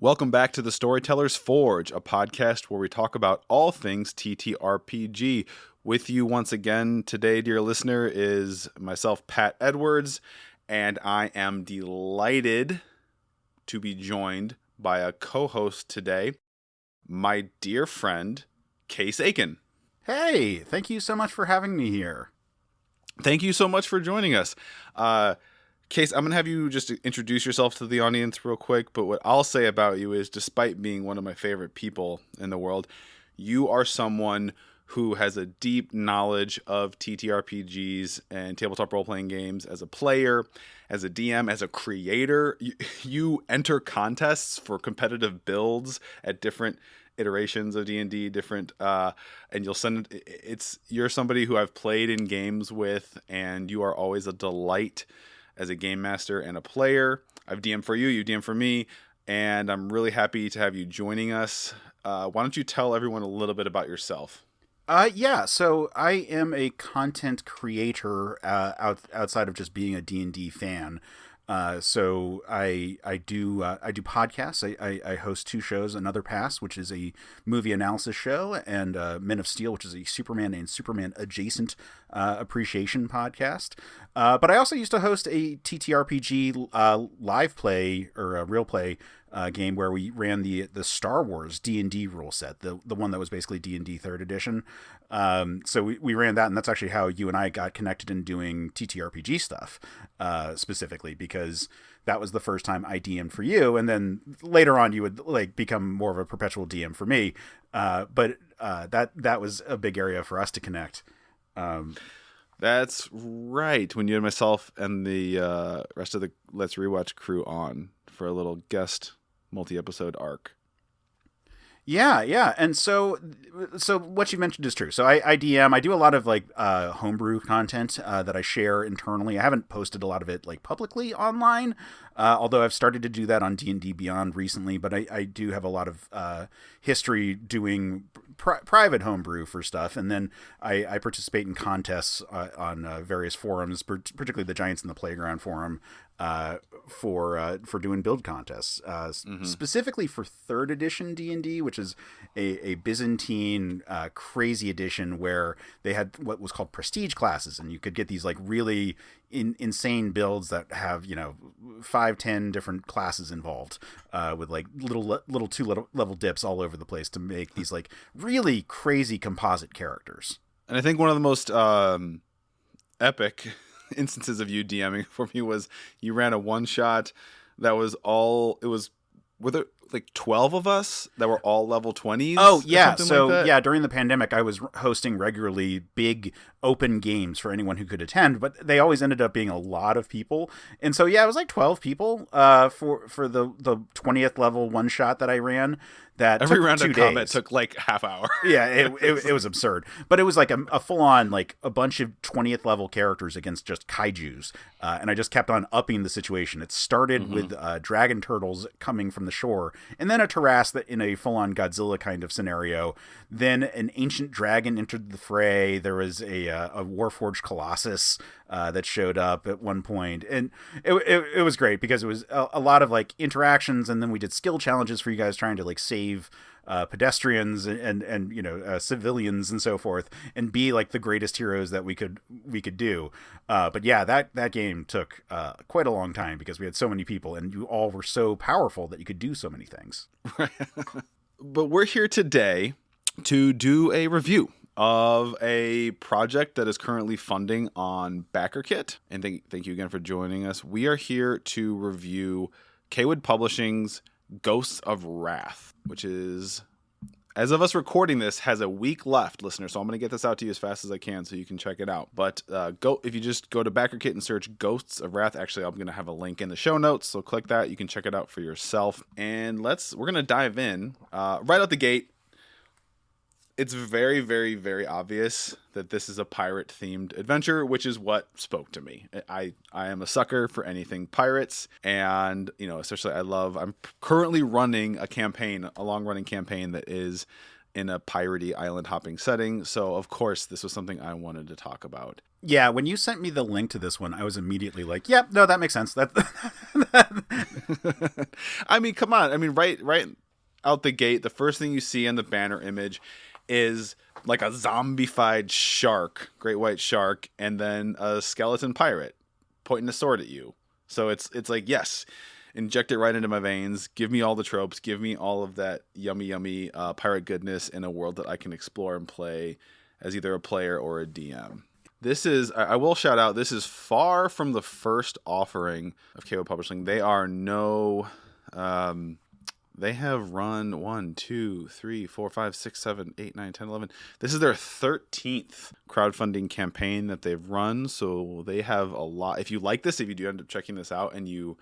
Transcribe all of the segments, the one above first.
Welcome back to the Storytellers Forge, a podcast where we talk about all things TTRPG. With you once again today, dear listener, is myself, Pat Edwards, and I am delighted to be joined by a co-host today, my dear friend, Case Aiken. Hey, thank you so much for having me here. Thank you so much for joining us. Case, I'm going to have you just introduce yourself to the audience real quick, but what I'll say about you is, despite being one of my favorite people in the world, you are someone who has a deep knowledge of TTRPGs and tabletop role-playing games as a player, as a DM, as a creator. You enter contests for competitive builds at different iterations of D&D, and you'll send it. You're somebody who I've played in games with, and you are always a delight as a game master and a player. I've DM'd for you, you DM for me, and I'm really happy to have you joining us. Why don't you tell everyone a little bit about yourself? So I am a content creator outside of just being a D&D fan. So I do podcasts. I host two shows, Another Pass, which is a movie analysis show, and Men of Steel, which is a Superman and Superman adjacent appreciation podcast. But I also used to host a TTRPG live play or a real play game where we ran the Star Wars D&D rule set, the one that was basically D&D 3rd edition. So we ran that, and that's actually how you and I got connected in doing TTRPG stuff, specifically because that was the first time I DM'd for you, and then later on you would become more of a perpetual DM for me. But that was a big area for us to connect. That's right. When you and myself and the rest of the Let's Rewatch crew on for a little guest multi-episode arc. Yeah. And so what you mentioned is true. So I DM, I do a lot of homebrew content that I share internally. I haven't posted a lot of it publicly online, although I've started to do that on D&D Beyond recently, but I do have a lot of history doing private homebrew for stuff. And then I participate in contests on various forums, particularly the Giants in the Playground forum, for doing build contests, specifically for 3rd edition D&D, which is a Byzantine crazy edition where they had what was called prestige classes, and you could get these really insane builds that have 5-10 different classes involved, with little 2-level dips all over the place to make these really crazy composite characters. And I think one of the most epic instances of you DMing for me was you ran a one-shot that was were there 12 of us that were all level 20s? Oh, yeah. So, during the pandemic, I was hosting regularly big open games for anyone who could attend, but they always ended up being a lot of people. And so, it was 12 people for the 20th level one-shot that I ran. That every round of combat took half hour. Yeah, it was absurd. But it was a full-on, a bunch of 20th level characters against just kaijus. And I just kept on upping the situation. It started with dragon turtles coming from the shore, and then a Taras that in a full-on Godzilla kind of scenario. Then an ancient dragon entered the fray. There was a Warforged Colossus that showed up at one point. And it was great because it was a lot of interactions, and then we did skill challenges for you guys trying to save pedestrians and civilians and so forth, and be the greatest heroes that we could do. But yeah, that game took quite a long time because we had so many people, and you all were so powerful that you could do so many things. But we're here today to do a review of a project that is currently funding on Backerkit. And thank you again for joining us. We are here to review Kwood Publishing's Ghosts of Wrath, which is, as of us recording this, has a week left, listener. So I'm going to get this out to you as fast as I can so you can check it out. But if you just go to Backerkit and search Ghosts of Wrath, actually, I'm going to have a link in the show notes. So click that. You can check it out for yourself. And we're going to dive in right out the gate. It's very, very, very obvious that this is a pirate-themed adventure, which is what spoke to me. I am a sucker for anything pirates, and especially I'm currently running a long-running campaign that is in a piratey island hopping setting. So of course this was something I wanted to talk about. Yeah, when you sent me the link to this one, I was immediately like, "Yep, no, that makes sense." That I mean, come on. I mean, right out the gate, the first thing you see in the banner image is like a zombified shark, great white shark, and then a skeleton pirate pointing a sword at you. So it's like, yes, inject it right into my veins. Give me all the tropes. Give me all of that yummy pirate goodness in a world that I can explore and play as either a player or a DM. This is, I will shout out, this is far from the first offering of KO Publishing. They are they have run 1, 2, 3, 4, 5, 6, 7, 8, 9, 10, 11. This is their 13th crowdfunding campaign that they've run. So they have a lot. If you like this, if you do end up checking this out and you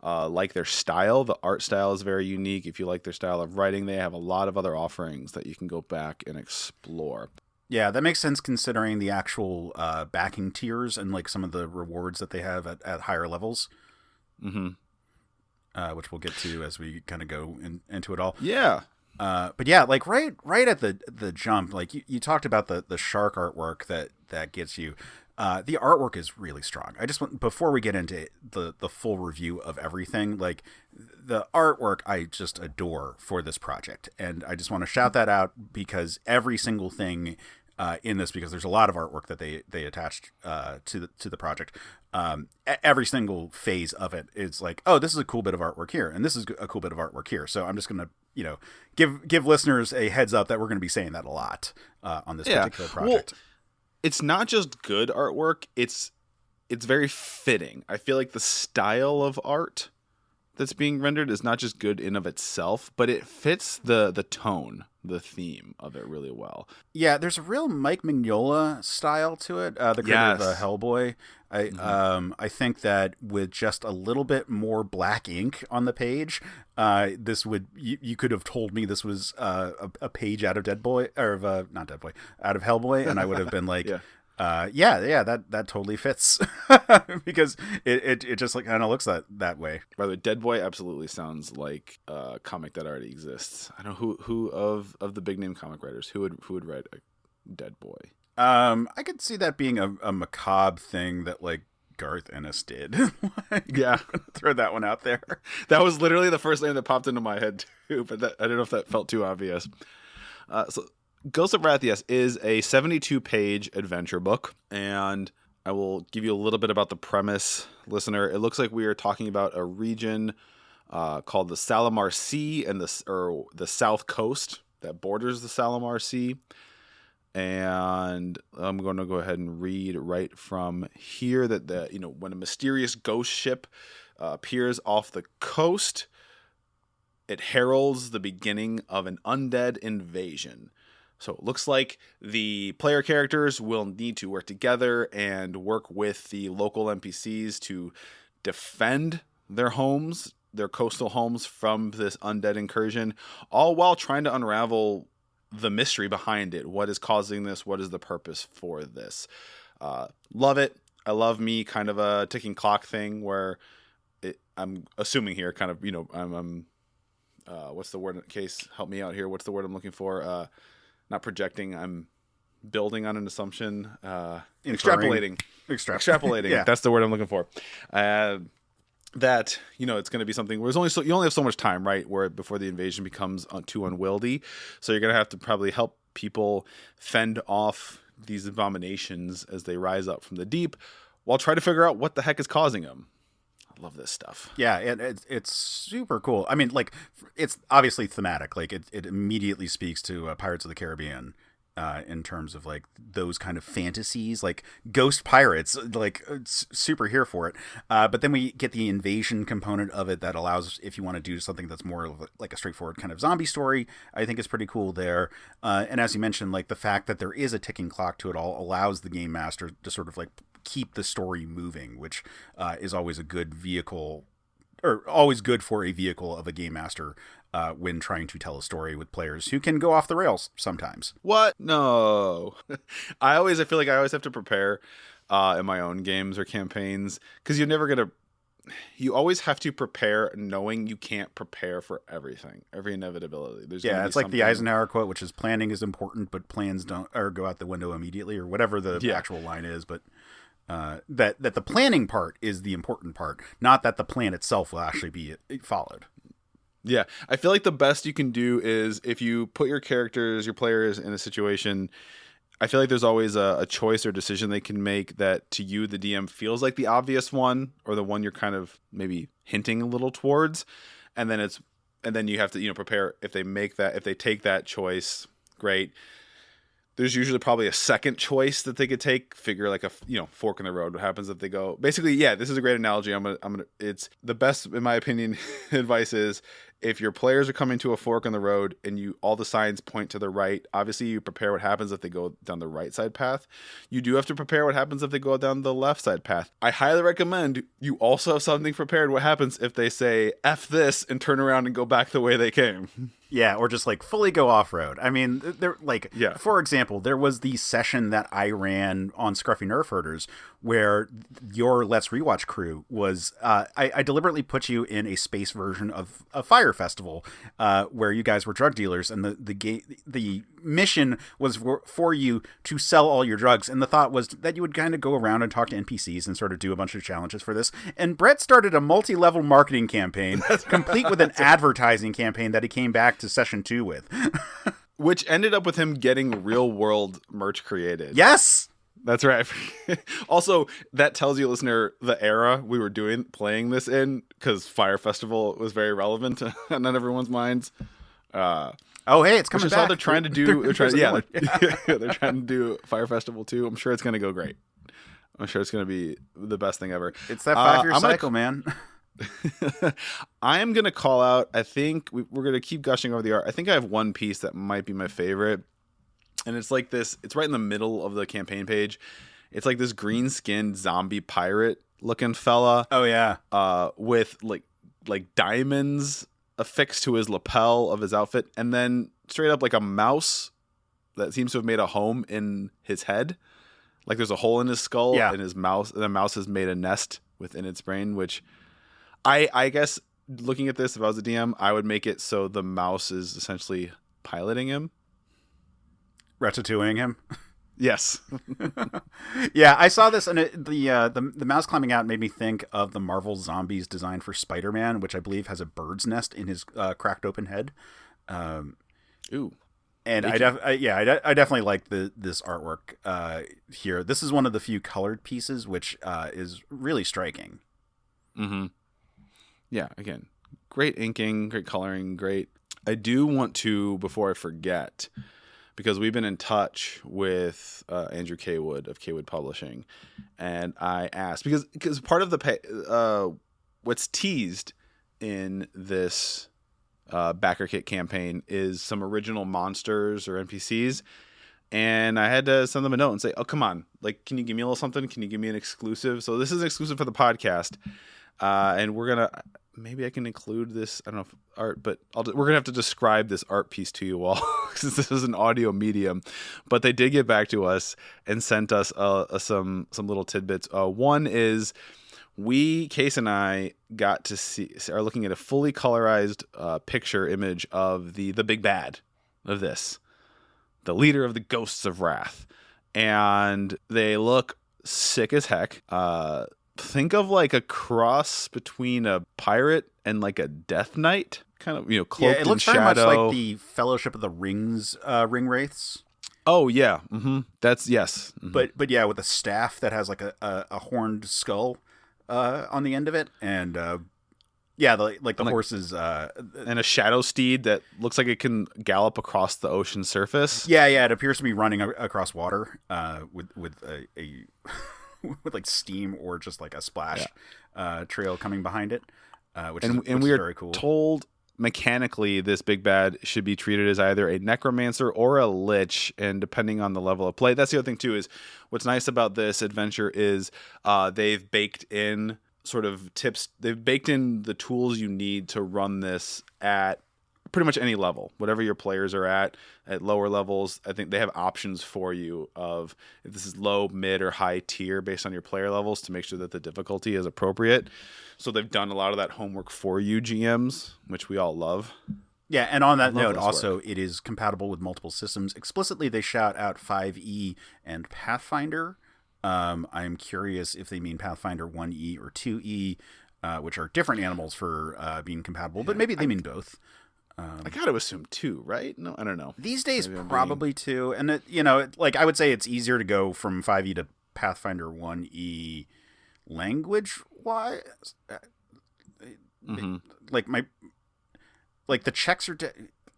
like their style, the art style is very unique. If you like their style of writing, they have a lot of other offerings that you can go back and explore. Yeah, that makes sense considering the actual backing tiers and like some of the rewards that they have at higher levels. Mm-hmm. Which we'll get to as we kind of go into it all. Yeah. But yeah, like right at the jump, like you talked about the shark artwork that gets you. The artwork is really strong. I just want, before we get into the full review of everything, like the artwork I just adore for this project. And I just want to shout that out because every single thing in this, because there's a lot of artwork that they attached to the project. Every single phase of it is like, oh, this is a cool bit of artwork here, and this is a cool bit of artwork here. So I'm just gonna, give listeners a heads up that we're gonna be saying that a lot on this particular project. Well, it's not just good artwork; it's very fitting. I feel like the style of art that's being rendered is not just good in of itself, but it fits the tone, the theme of it really well. Yeah, there's a real Mike Mignola style to it. The creator of Hellboy. I think that with just a little bit more black ink on the page, this would you could have told me this was a page out of Dead Boy or not Dead Boy, out of Hellboy, and I would have been like. Yeah. That totally fits because it just like kind of looks that way. By the way, Dead Boy absolutely sounds like a comic that already exists. I don't know who of the big name comic writers who would write a Dead Boy. I could see that being a macabre thing that like Garth Ennis did. Yeah, throw that one out there. That was literally the first name that popped into my head too, but I don't know if that felt too obvious. So. Ghost of Rathias is a 72-page adventure book, and I will give you a little bit about the premise, listener. It looks like we are talking about a region called the Salamar Sea and the South Coast that borders the Salamar Sea. And I'm going to go ahead and read right from here that when a mysterious ghost ship appears off the coast, it heralds the beginning of an undead invasion. So it looks like the player characters will need to work together and work with the local NPCs to defend their homes, their coastal homes, from this undead incursion, all while trying to unravel the mystery behind it. What is causing this? What is the purpose for this? Love it. I love me kind of a ticking clock thing where I'm assuming here kind of, I'm what's the word? Case, help me out here. What's the word I'm looking for? Not projecting, I'm building on an assumption. Extrapolating. Yeah. That's the word I'm looking for. That, it's going to be something where you only have so much time, right? Before the invasion becomes too unwieldy. So you're going to have to probably help people fend off these abominations as they rise up from the deep while trying to figure out what the heck is causing them. Love this stuff. Yeah, it's super cool. I mean, like, it's obviously thematic. Like, it immediately speaks to Pirates of the Caribbean in terms of, like, those kind of fantasies, like ghost pirates, like, super here for it. But then we get the invasion component of it that allows, if you want to do something that's more like a straightforward kind of zombie story, I think is pretty cool there. And as you mentioned, like, the fact that there is a ticking clock to it all allows the game master to sort of, like, keep the story moving, which is always a good vehicle, or always good for a vehicle of a game master when trying to tell a story with players who can go off the rails sometimes. What? No. I feel like I always have to prepare in my own games or campaigns, because you're never going to you always have to prepare knowing you can't prepare for everything, every inevitability. There's Yeah, gonna be it's like the something- Eisenhower quote, which is planning is important, but plans don't or go out the window immediately, or whatever the Yeah. actual line is. But that the planning part is the important part, not that the plan itself will actually be followed. Yeah, I feel like the best you can do is if you put your characters, your players in a situation, I feel like there's always a choice or decision they can make that to you, the DM, feels like the obvious one or the one you're kind of maybe hinting a little towards. And then you have to, prepare if they take that choice, great. There's usually probably a second choice that they could take, figure like a, fork in the road. What happens if they go, basically, yeah, this is a great analogy. It's the best, in my opinion, advice is if your players are coming to a fork in the road and all the signs point to the right, obviously you prepare what happens if they go down the right side path. You do have to prepare what happens if they go down the left side path. I highly recommend you also have something prepared what happens if they say F this and turn around and go back the way they came. Yeah, or just like fully go off road. I mean, for example, there was the session that I ran on Scruffy Nerf Herders where your Let's Rewatch crew was, I deliberately put you in a space version of a fire festival where you guys were drug dealers, and the mission was for you to sell all your drugs, and the thought was that you would kind of go around and talk to NPCs and sort of do a bunch of challenges for this. And Brett started a multi-level marketing campaign complete with an advertising campaign that he came back to session 2 with. Which ended up with him getting real world merch created. Yes! That's right. Also, that tells you, listener, the era we were playing this in, because Fire Festival was very relevant on everyone's minds. Oh, hey, it's coming back. They're trying to do. They're trying to do Fire Festival too. I'm sure it's going to go great. I'm sure it's going to be the best thing ever. It's that 5-year cycle, man. I am going to call out. I think we're going to keep gushing over the art. I think I have one piece that might be my favorite. And it's like this, it's right in the middle of the campaign page. It's like this green-skinned zombie pirate looking fella. Oh, yeah. With like diamonds affixed to his lapel of his outfit. And then straight up like a mouse that seems to have made a home in his head. Like there's a hole in his skull and his mouse, and the mouse has made a nest within its brain, which I guess looking at this, if I was a DM, I would make it so the mouse is essentially piloting him. Ratatouilleing him. Yes. Yeah, I saw this, and the mouse climbing out made me think of the Marvel Zombies design for Spider-Man, which I believe has a bird's nest in his cracked open head. Ooh. And I definitely like this artwork here. This is one of the few colored pieces, which is really striking. Mm-hmm. Yeah, again, great inking, great coloring, great. I do want to, before I forget, because we've been in touch with Andrew Kaywood of Kaywood Publishing, and I asked because part of the what's teased in this Backerkit campaign is some original monsters or NPCs, and I had to send them a note and say, "Oh, come on! Like, can you give me a little something? Can you give me an exclusive?" So this is an exclusive for the podcast, and we're gonna. Maybe I can include this. I don't know if art, but we're gonna have to describe this art piece to you all since this is an audio medium. But they did get back to us and sent us some little tidbits. One is Case and I got to are looking at a fully colorized picture image of the big bad of this, the leader of the Ghosts of Wrath, and they look sick as heck. Think of like a cross between a pirate and like a death knight, kind of, cloaked it looks in very shadow. much like the Fellowship of the Rings ring wraiths. Oh yeah, mm-hmm. That's yes, mm-hmm. But yeah, with a staff that has like a horned skull on the end of it, and the horses and a shadow steed that looks like it can gallop across the ocean surface. Yeah, it appears to be running across water with a with like steam or just like a splash trail coming behind it, which is very cool. Told mechanically this big bad should be treated as either a necromancer or a lich, and depending on the level of play. That's the other thing too, is what's nice about this adventure is they've baked in sort of tips. They've baked in the tools you need to run this at pretty much any level, whatever your players are at lower levels. I think they have options for you of if this is low, mid, or high tier based on your player levels to make sure that the difficulty is appropriate. So they've done a lot of that homework for you, GMs, which we all love. Yeah, and on that note, also, it is compatible with multiple systems. Explicitly, they shout out 5e and Pathfinder. I'm curious if they mean Pathfinder 1e or 2e, which are different animals for being compatible, but maybe they mean both. I gotta assume 2, right? No, I don't know. These days, probably 2. And, like, I would say it's easier to go from 5e to Pathfinder 1e language-wise. Like, the checks are...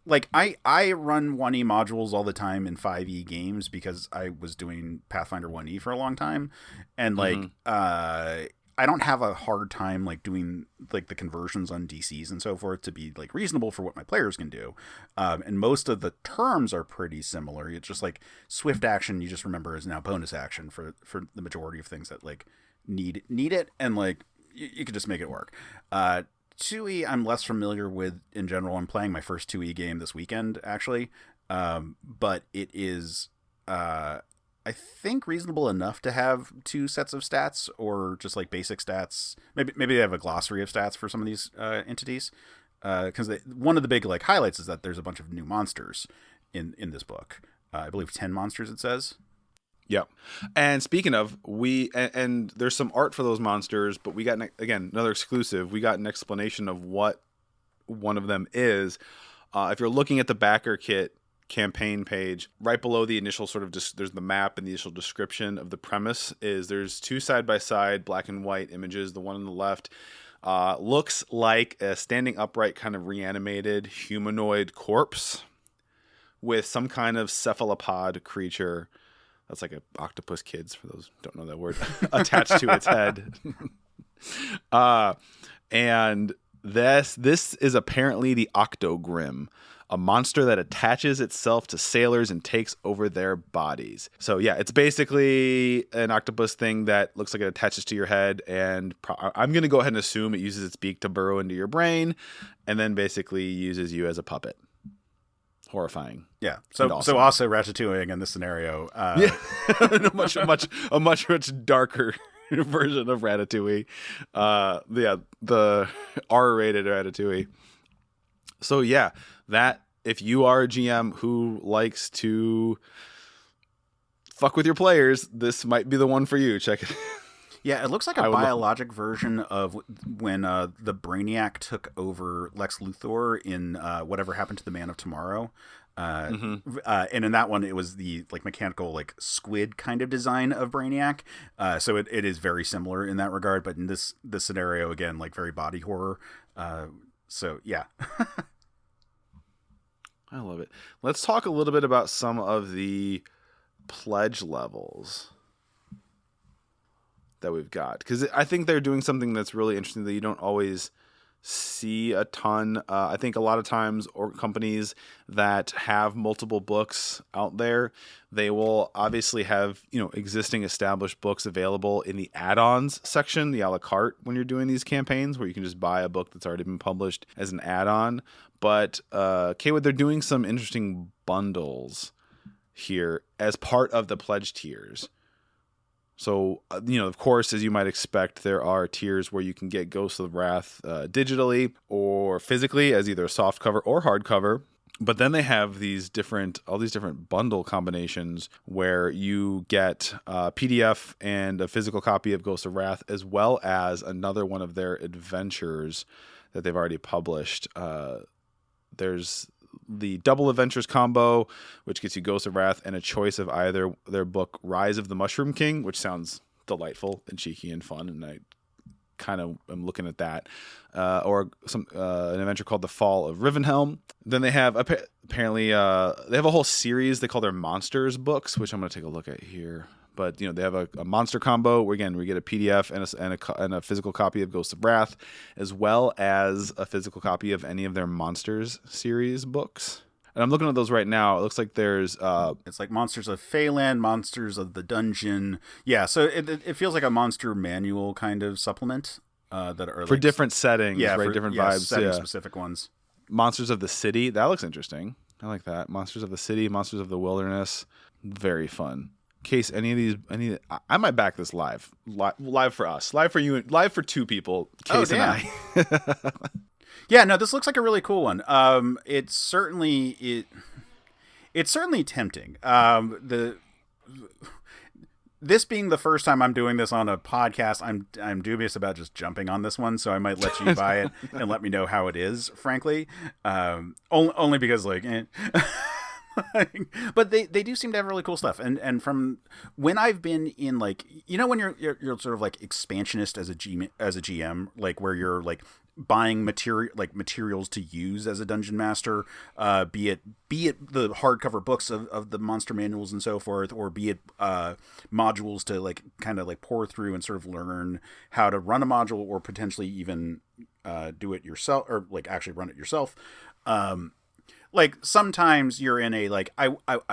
Like, I run 1e modules all the time in 5e games because I was doing Pathfinder 1e for a long time. And, like, I don't have a hard time, like, doing, like, the conversions on DCs and so forth to be, like, reasonable for what my players can do. And most of the terms are pretty similar. It's just, like, swift action you just remember is now bonus action for the majority of things that, like, need it. And, like, you can just make it work. 2e I'm less familiar with in general. I'm playing my first 2e game this weekend, actually. But it is, I think, reasonable enough to have 2 sets of stats or just like basic stats. Maybe they have a glossary of stats for some of these entities. Because one of the big like highlights is that there's a bunch of new monsters in this book. I believe 10 monsters it says. Yep. And speaking of, and there's some art for those monsters, but we got, again, another exclusive. We got an explanation of what one of them is. If you're looking at the Backerkit campaign page, right below the initial sort of, there's the map and the initial description of the premise is there's 2 side-by-side black and white images. The one on the left looks like a standing upright kind of reanimated humanoid corpse with some kind of cephalopod creature. That's like an octopus, kids, for those who don't know that word, attached to its head. And this is apparently the Octogrim, a monster that attaches itself to sailors and takes over their bodies. So yeah, it's basically an octopus thing that looks like it attaches to your head, and I'm going to go ahead and assume it uses its beak to burrow into your brain, and then basically uses you as a puppet. Horrifying. Yeah. So also Ratatouille in this scenario. Yeah. a much darker version of Ratatouille. The R-rated Ratatouille. So yeah, that if you are a GM who likes to fuck with your players, this might be the one for you. Check it. Yeah, it looks like a biologic version of when the Brainiac took over Lex Luthor in Whatever Happened to the Man of Tomorrow. And in that one, it was the like mechanical like squid kind of design of Brainiac. So it is very similar in that regard. But in this scenario, again, like very body horror. So yeah. I love it. Let's talk a little bit about some of the pledge levels that we've got, because I think they're doing something that's really interesting that you don't always see a ton. I think a lot of times, or companies that have multiple books out there, they will obviously have existing established books available in the add-ons section, the a la carte, when you're doing these campaigns where you can just buy a book that's already been published as an add-on. But Kaywood, they're doing some interesting bundles here as part of the pledge tiers. So, of course, as you might expect, there are tiers where you can get Ghosts of Wrath digitally or physically as either a softcover or hardcover. But then they have all these different bundle combinations where you get a PDF and a physical copy of Ghosts of Wrath, as well as another one of their adventures that they've already published. There's the Double Adventures combo, which gets you Ghost of Wrath and a choice of either their book Rise of the Mushroom King, which sounds delightful and cheeky and fun, and I kind of am looking at that, or an adventure called The Fall of Rivenhelm. Then they have apparently they have a whole series they call their Monsters books, which I'm going to take a look at here. But they have a monster combo where again we get a PDF and a physical copy of Ghost of Wrath, as well as a physical copy of any of their Monsters series books. And I'm looking at those right now. It looks like there's it's like Monsters of Phaland, Monsters of the Dungeon. Yeah, so it feels like a monster manual kind of supplement that are for different settings, right? Different vibes, setting specific ones. Monsters of the City. That looks interesting. I like that. Monsters of the City, Monsters of the Wilderness. Very fun. Case, I might back this live for us, live for you, live for two people. Case and I. Yeah, no, this looks like a really cool one. It's certainly tempting. This being the first time I'm doing this on a podcast, I'm dubious about just jumping on this one, so I might let you buy it and let me know how it is, frankly. Only because, like, but they do seem to have really cool stuff. And from when I've been in, like, you know, when you're sort of like expansionist as a GM, like where you're like buying materials to use as a dungeon master, be it the hardcover books of the monster manuals and so forth, or be it modules to like kind of like pour through and sort of learn how to run a module, or potentially even do it yourself, or like actually run it yourself. Like sometimes you're in a like I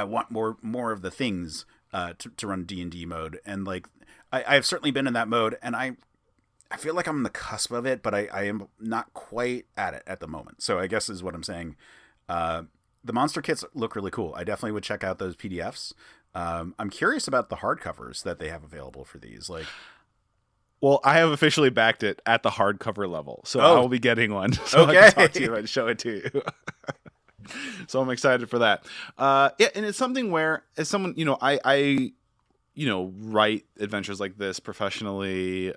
want more of the things to run D&D mode, and like I've certainly been in that mode, and I feel like I'm on the cusp of it, but I am not quite at it at the moment. So I guess is what I'm saying. The monster kits look really cool. I definitely would check out those PDFs. I'm curious about the hardcovers that they have available for these. Like, well, I have officially backed it at the hardcover level, so I will be getting one. So okay. I can talk to you and show it to you. So I'm excited for that. Yeah, and it's something where, as someone, you know, I write adventures like this professionally,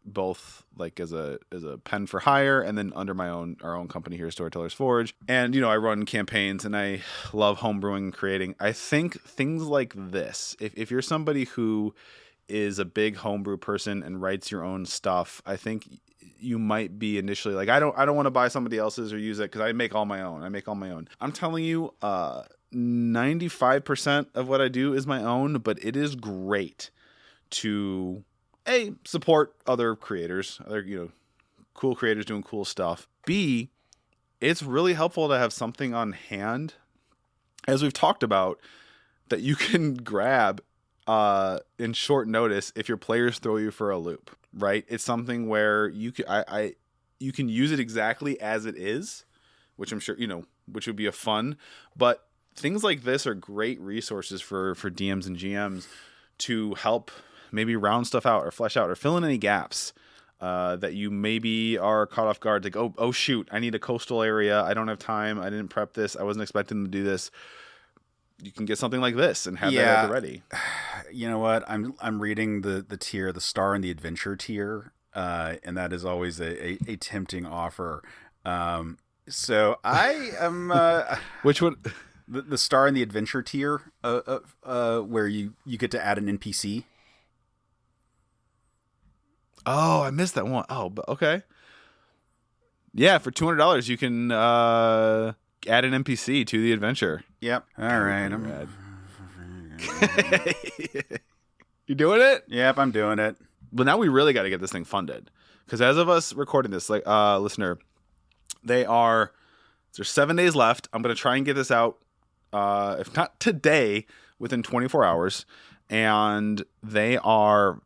both like as a pen for hire, and then under our own company here, Storytellers Forge. And, you know, I run campaigns, and I love homebrewing and creating. I think things like this, if you're somebody who is a big homebrew person and writes your own stuff, I think you might be initially like, I don't want to buy somebody else's or use it because I make all my own. I'm telling you, 95% of what I do is my own, but it is great to support other creators, cool creators doing cool stuff. B, it's really helpful to have something on hand, as we've talked about, that you can grab in short notice if your players throw you for a loop, right? It's something where you can use it exactly as it is, which I'm sure, which would be a fun, but things like this are great resources for DMs and GMs to help maybe round stuff out or flesh out or fill in any gaps that you maybe are caught off guard. Like, oh shoot, I need a coastal area. I don't have time. I didn't prep this. I wasn't expecting to do this. You can get something like this and have that at the ready. You know what? I'm reading the tier, the Star and the Adventure tier, and that is always a tempting offer. So I am which one? The Star and the Adventure tier, where you get to add an NPC. Oh, I missed that one. Oh, but okay. Yeah, for $200 you can add an NPC to the adventure. Yep. All right. You doing it? Yep, I'm doing it. But now we really got to get this thing funded, because as of us recording this, like listener, there's 7 days left. I'm going to try and get this out, if not today, within 24 hours, and they are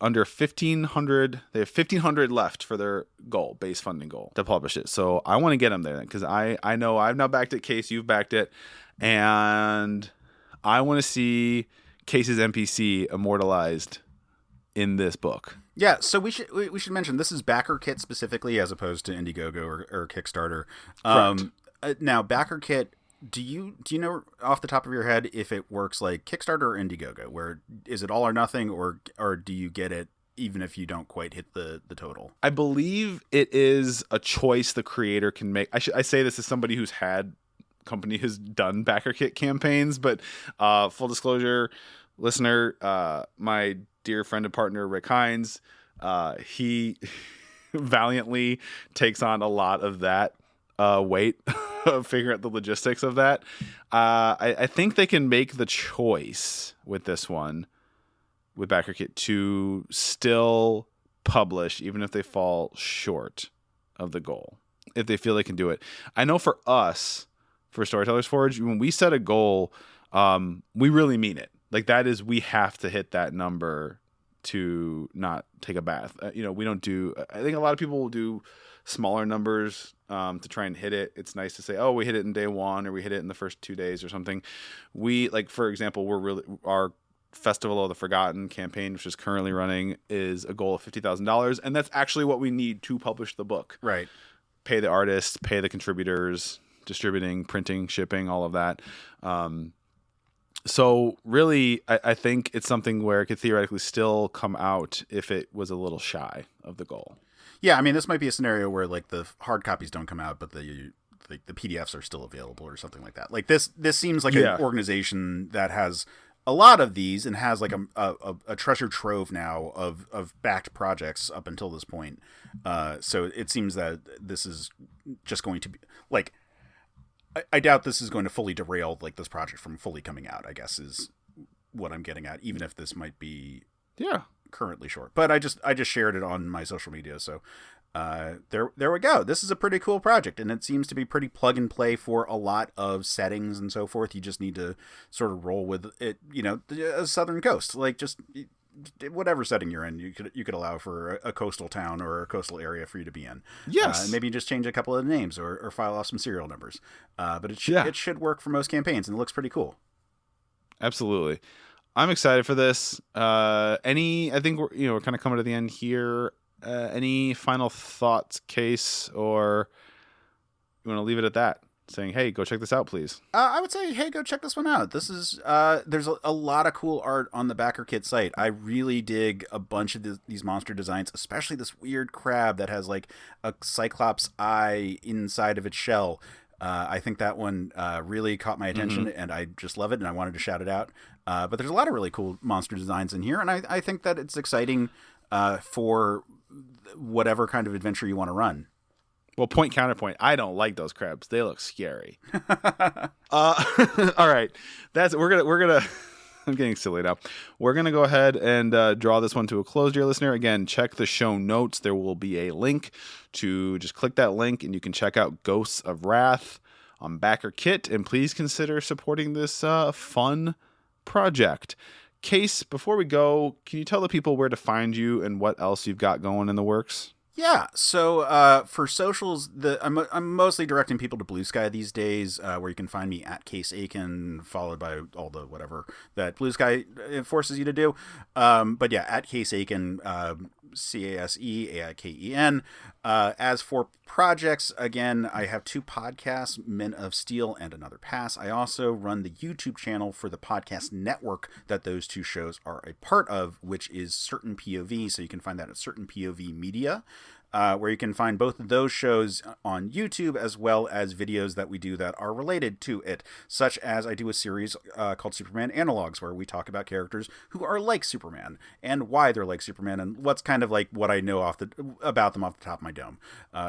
under 1,500. They have 1,500 left for their goal, base funding goal, to publish it. So I want to get them there, because I know I've now backed it. Case, you've backed it, and I want to see Case's NPC immortalized in this book. Yeah, so we should mention this is Backerkit specifically, as opposed to Indiegogo or Kickstarter. Now, Backerkit, do you know off the top of your head if it works like Kickstarter or Indiegogo? Where is it all or nothing, or do you get it even if you don't quite hit the total? I believe it is a choice the creator can make. I say this as somebody who's done Backerkit campaigns, but full disclosure, listener, my dear friend and partner Rick Hines, he valiantly takes on a lot of that weight of figuring out the logistics of that. I think they can make the choice with this one, with Backerkit, to still publish even if they fall short of the goal, if they feel they can do it. I know for us, for Storytellers Forge, when we set a goal, we really mean it. Like, that is, we have to hit that number to not take a bath. We don't do, I think a lot of people will do smaller numbers to try and hit it. It's nice to say, oh, we hit it in day 1 or we hit it in the first 2 days or something. We, like, for example, our Festival of the Forgotten campaign, which is currently running, is a goal of $50,000, and that's actually what we need to publish the book. Right. Pay the artists, pay the contributors, distributing, printing, shipping, all of that. So really, I think it's something where it could theoretically still come out if it was a little shy of the goal. Yeah, I mean, this might be a scenario where like the hard copies don't come out, but the PDFs are still available or something like that. Like this seems like an organization that has a lot of these and has like a treasure trove now of backed projects up until this point. So it seems that this is just going to be like, I doubt this is going to fully derail like this project from fully coming out, I guess is what I'm getting at, even if this might be currently short. But I just shared it on my social media, so there we go. This is a pretty cool project, and it seems to be pretty plug and play for a lot of settings and so forth. You just need to sort of roll with it, a Southern Coast, like just whatever setting you're in, you could allow for a coastal town or a coastal area for you to be in. Yes. Maybe just change a couple of names or file off some serial numbers. But it should work for most campaigns, and it looks pretty cool. Absolutely. I'm excited for this. I think we're kind of coming to the end here. Any final thoughts, Case, or you want to leave it at that? Saying, hey, go check this out, please. I would say, hey, go check this one out. This is there's a lot of cool art on the Backerkit site. I really dig a bunch of these monster designs, especially this weird crab that has like a cyclops eye inside of its shell. I think that one really caught my attention, and I just love it, and I wanted to shout it out. But there's a lot of really cool monster designs in here, and I think that it's exciting for whatever kind of adventure you want to run. Well, point counterpoint. I don't like those crabs. They look scary. All right, we're gonna. I'm getting silly now. We're gonna go ahead and draw this one to a close, dear listener. Again, check the show notes. There will be a link to just click that link, and you can check out Ghosts of Wrath on Backerkit. And please consider supporting this fun project. Case, before we go, can you tell the people where to find you and what else you've got going in the works? Yeah, so for socials, I'm mostly directing people to Blue Sky these days, where you can find me at Case Aiken, followed by all the whatever that Blue Sky forces you to do. But yeah, at Case Aiken, CaseAiken. As for projects, again, I have 2 podcasts, Men of Steel and Another Pass. I also run the YouTube channel for the podcast network that those 2 shows are a part of, which is Certain POV. So you can find that at Certain POV Media. Where you can find both of those shows on YouTube, as well as videos that we do that are related to it, such as I do a series called Superman Analogs, where we talk about characters who are like Superman and why they're like Superman and what's kind of like what I know about them off the top of my dome.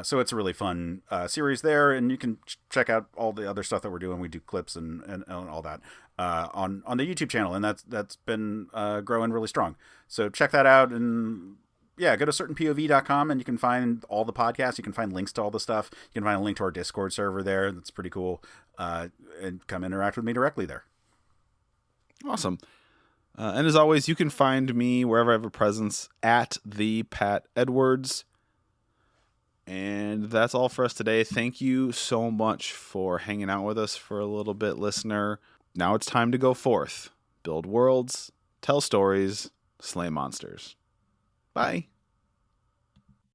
So it's a really fun series there, and you can check out all the other stuff that we're doing. We do clips and all that on the YouTube channel, and that's been growing really strong. So check that out, and yeah, go to certainpov.com and you can find all the podcasts. You can find links to all the stuff. You can find a link to our Discord server there. That's pretty cool. And come interact with me directly there. Awesome. And as always, you can find me wherever I have a presence at the Pat Edwards. And that's all for us today. Thank you so much for hanging out with us for a little bit, listener. Now it's time to go forth. Build worlds, tell stories, slay monsters. Bye.